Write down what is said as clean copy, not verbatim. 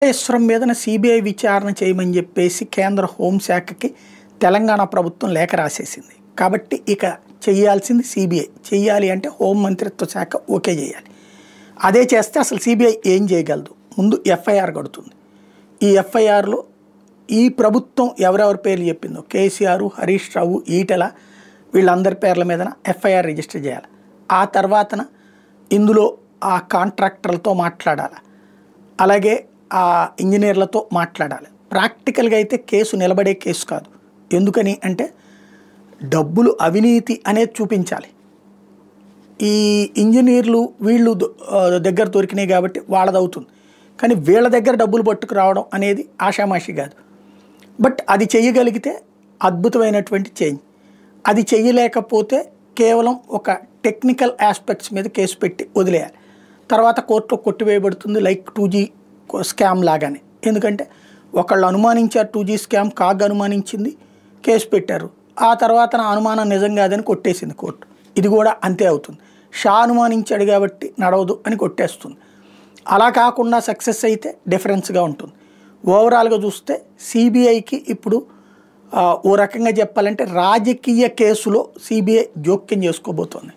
కాళేశ్వరం మీదన సిబిఐ విచారణ చేయమని చెప్పేసి కేంద్ర హోంశాఖకి తెలంగాణ ప్రభుత్వం లేఖ రాసేసింది. కాబట్టి ఇక చేయాల్సింది సిబిఐ. చేయాలి అంటే హోం మంత్రిత్వ శాఖ ఓకే చేయాలి. అదే చేస్తే అసలు సిబిఐ ఏం చేయగలదు? ముందు ఎఫ్ఐఆర్ కడుతుంది. ఈ ఎఫ్ఐఆర్లో ఈ ప్రభుత్వం ఎవరెవరి పేర్లు చెప్పిందో కేసీఆర్, హరీష్ రావు, ఈటెల వీళ్ళందరి పేర్ల మీదన ఎఫ్ఐఆర్ రిజిస్టర్ చేయాలి. ఆ తర్వాతన ఇందులో ఆ కాంట్రాక్టర్లతో మాట్లాడాలి, అలాగే ఆ ఇంజనీర్లతో మాట్లాడాలి. ప్రాక్టికల్గా అయితే కేసు నిలబడే కేసు కాదు. ఎందుకని అంటే డబ్బులు అవినీతి అనేది చూపించాలి. ఈ ఇంజనీర్లు వీళ్ళు దగ్గర దొరికినాయి కాబట్టి వాళ్ళది అవుతుంది. కానీ వీళ్ళ దగ్గర డబ్బులు పట్టుకు రావడం అనేది ఆషామాషి కాదు. బట్ అది చేయగలిగితే అద్భుతమైనటువంటి చేంజ్. అది చేయలేకపోతే కేవలం ఒక టెక్నికల్ ఆస్పెక్ట్స్ మీద కేసు పెట్టి వదిలేయాలి. తర్వాత కోర్టులో కొట్టివేయబడుతుంది, లైక్ 2G స్కామ్ లాగానే. ఎందుకంటే ఒకళ్ళు అనుమానించారు 2G స్కామ్, కాగ్ అనుమానించింది, కేసు పెట్టారు. ఆ తర్వాత నా అనుమానం నిజం కాదని కొట్టేసింది కోర్టు. ఇది కూడా అంతే అవుతుంది. షా అనుమానించాడు కాబట్టి నడవదు అని కొట్టేస్తుంది. అలా కాకుండా సక్సెస్ అయితే డిఫరెన్స్గా ఉంటుంది. ఓవరాల్గా చూస్తే సిబిఐకి ఇప్పుడు ఓ రకంగా చెప్పాలంటే రాజకీయ కేసులో సిబిఐ జోక్యం చేసుకోబోతోంది.